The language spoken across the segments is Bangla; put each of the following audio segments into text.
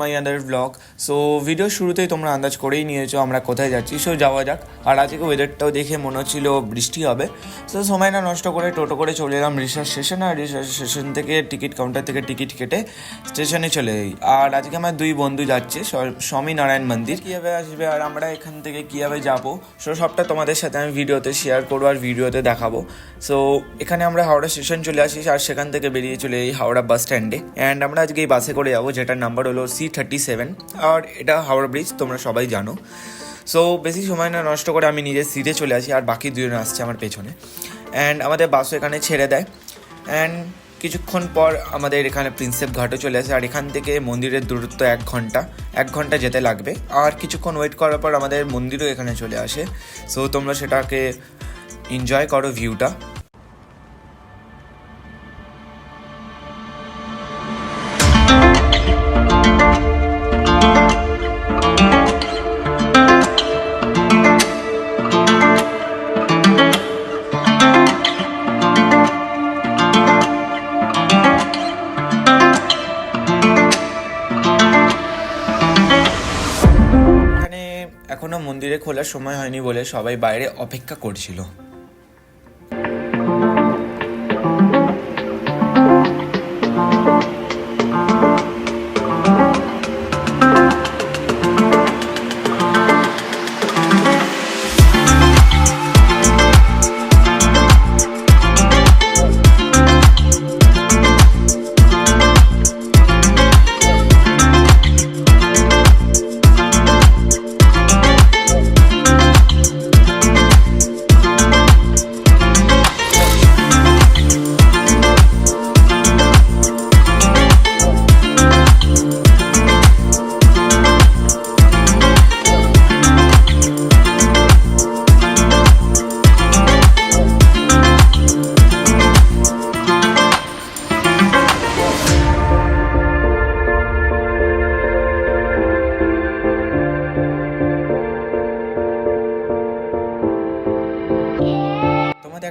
মাই আদার ব্লগ। সো ভিডিও শুরুতেই তোমরা আন্দাজ করেই নিয়েছো আমরা কোথায় যাচ্ছি, সো যাওয়া যাক। আর আজকে ওয়েদারটাও দেখে মনে হচ্ছিল বৃষ্টি হবে, সো সময়টা নষ্ট করে টোটো করে চলে এলাম রিসার্চ স্টেশন। আর রিসার্চ স্টেশন থেকে টিকিট কাউন্টার থেকে টিকিট কেটে স্টেশনে চলে যাই। আর আজকে আমার দুই বন্ধু যাচ্ছে স্বামীনারায়ণ মন্দির, কীভাবে আসবে আর আমরা এখান থেকে কীভাবে যাবো, সো সবটা তোমাদের সাথে আমি ভিডিওতে শেয়ার করবো আর ভিডিওতে দেখাবো। সো এখানে আমরা হাওড়া স্টেশন চলে আসি আর সেখান থেকে বেরিয়ে চলে এই হাওড়া বাস স্ট্যান্ডে। অ্যান্ড আমরা আজকে এই বাসে করে যাবো, যেটার নাম্বার হলো C37। আর এটা হাওড়া ব্রিজ, তোমরা সবাই জানো। সো বেশি সময় না নষ্ট করে আমি নিজের সিটে চলে আসি আর বাকি দুজন আসছে আমার পেছনে। অ্যান্ড আমাদের বাসও এখানে ছেড়ে দেয়। অ্যান্ড কিছুক্ষণ পর আমাদের এখানে প্রিন্সেপ ঘাটও চলে আসে। আর এখান থেকে মন্দিরের দূরত্ব 1 ঘন্টা যেতে লাগবে। আর কিছুক্ষণ ওয়েট করার পর আমাদের মন্দিরও এখানে চলে আসে। সো তোমরা সেটাকে এনজয় করো ভিউটা। এখনো মন্দিরে খোলার সময় হয়নি বলে সবাই বাইরে অপেক্ষা করছিল।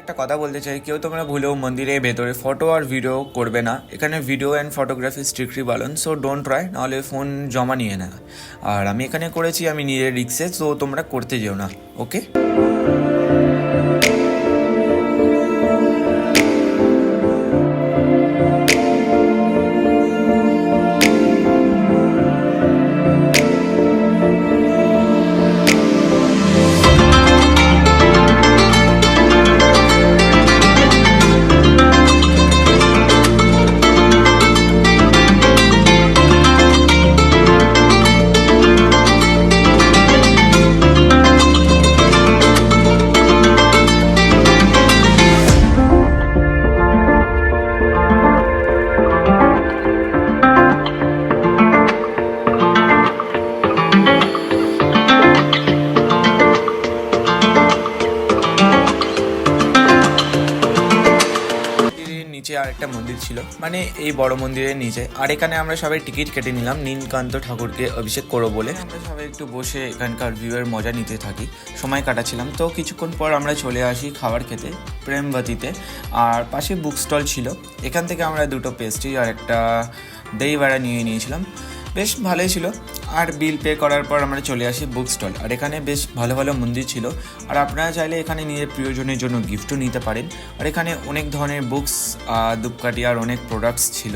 একটা কথা বলতে চাই, কেউ তোমরা ভুলেও মন্দিরের ভেতরে ফটো আর ভিডিও করবে না। এখানে ভিডিও অ্যান্ড ফটোগ্রাফি স্ট্রিক্টলি বারণ, সো ডোন্ট ট্রাই, নাহলে ফোন জমা নিয়ে না। আর আমি এখানে করেছি আমি নিজের রিক্সে, সো তোমরা করতে যেও না, ওকে? আর একটা মন্দির ছিল, মানে এই বড় মন্দিরের নিচে। আর এখানে আমরা সবাই টিকিট কেটে নিলাম নীলকান্ত ঠাকুরকে অভিষেক করবো বলে। আমরা সবাই একটু বসে এখানকার ভিউয়ের মজা নিতে থাকি, সময় কাটাচ্ছিলাম। তো কিছুক্ষণ পর আমরা চলে আসি খাবার খেতে প্রেমবতীতে। আর পাশে বুক স্টল ছিল, এখান থেকে আমরা দুটো পেস্ট্রি আর একটা দই বড়া নিয়ে নিয়েছিলাম, বেশ ভালোই ছিল। আর বিল পে করার পর আমরা চলে আসি বুক স্টল। আর এখানে বেশ ভালো ভালো মন্দির ছিল। আর আপনারা চাইলে এখানে নিজের প্রিয়জনের জন্য গিফটও নিতে পারেন। আর এখানে অনেক ধরনের বুকস, ধূপকাঠি আর অনেক প্রোডাক্টস ছিল।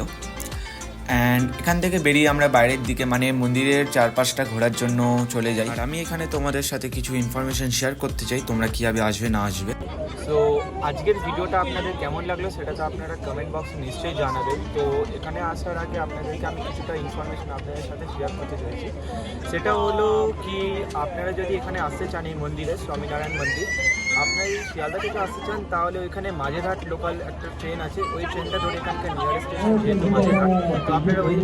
অ্যান্ড এখান থেকে বেরিয়ে আমরা বাইরের দিকে, মানে মন্দিরের চারপাশটা ঘোরার জন্য চলে যাই। আর আমি এখানে তোমাদের সাথে কিছু ইনফরমেশন শেয়ার করতে চাই, তোমরা কীভাবে আসবে না আসবে। তো আজকের ভিডিওটা আপনাদের কেমন লাগলো সেটা তো আপনারা কমেন্ট বক্সে নিশ্চয়ই জানাবেন। তো এখানে আসার আগে আপনাদেরকে আমি কিছুটা ইনফরমেশন আপনাদের সাথে শেয়ার করতে চাইছি। সেটা হলো কি, আপনারা যদি এখানে আসতে চান এই মন্দিরে, স্বামীনারায়ণ মন্দির, আপনার এই শিয়ালদা থেকে আসতে চান তাহলে ওইখানে মাঝেরহাট লোকাল একটা ট্রেন আছে, ওই ট্রেনটা ধরে এখানকার নিয়ারেস্ট স্টেশন যেহেতু মাঝেরহাট, তো আপনারা ওই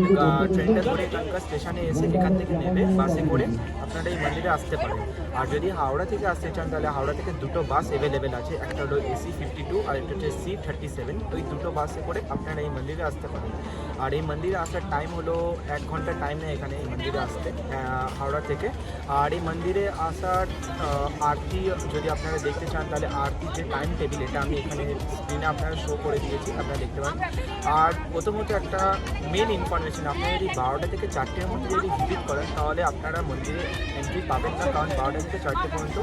ট্রেনটা ধরে এখানকার স্টেশনে এসে এখান থেকে নেমে বাসে করে আপনারা এই মন্দিরে আসতে পারেন। আর যদি হাওড়া থেকে আসতে চান তাহলে হাওড়া থেকে দুটো বাস অ্যাভেলেবেল আছে, একটা হলো AC52 আর একটা হচ্ছে C37। ওই দুটো বাসে করে আপনারা এই মন্দিরে আসতে পারেন। আর এই মন্দিরে আসার টাইম হলো 1 ঘন্টা টাইম নেয় এখানে এই মন্দিরে আসতে হাওড়া থেকে। আর এই মন্দিরে আসার আরতি যদি আপনারা দেখতে দেখতে চান তাহলে আরতির যে টাইম টেবিল এটা আমি এখানে স্ক্রিনে আপনারা শো করে দিয়েছি, আপনারা দেখতে পান। আর প্রথমত একটা মেন ইনফরমেশন, আপনারা যদি 12টা থেকে 4টের মধ্যে যদি ভিজিট করেন তাহলে আপনারা মন্দিরে এন্ট্রি পাবেন না, কারণ 12টা থেকে 4টে পর্যন্ত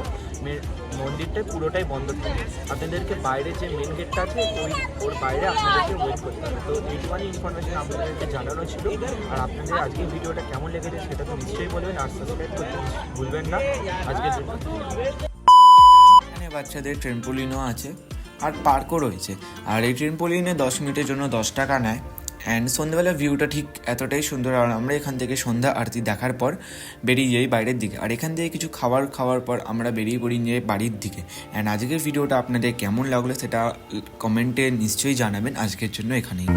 মন্দিরটা পুরোটাই বন্ধ থাকে। আপনাদেরকে বাইরে যে মেন গেটটা আছে ওর বাইরে আপনাদেরকে ওয়েট করতে হবে। তো এইটুখানি ইনফরমেশন আপনাদেরকে জানানো ছিল। আর আপনাদের আজকের ভিডিওটা কেমন লেগেছে সেটা তো নিশ্চয়ই বলবেন, আর সাবস্ক্রাইব করতে ভুলবেন না। আজকের জন্য এখানে বাচ্চাদের ট্রেম্পোলিনও আছে আর পার্কও রয়েছে। আর এই ট্রেম্পোলিনে 10 মিনিটের জন্য 10 টাকা নেয়। অ্যান্ড সন্ধ্যাবেলা ভিউটা ঠিক এতটাই সুন্দর। আর আমরা এখান থেকে সন্ধ্যা আরতি দেখার পর বেরিয়ে যাই বাইরের দিকে। আর এখান থেকে কিছু খাওয়ার পর আমরা বেরিয়ে পড়ি নিয়ে বাড়ির দিকে। অ্যান্ড আজকের ভিডিওটা আপনাদের কেমন লাগলো সেটা কমেন্টে নিশ্চয়ই জানাবেন। আজকের জন্য এখানেই।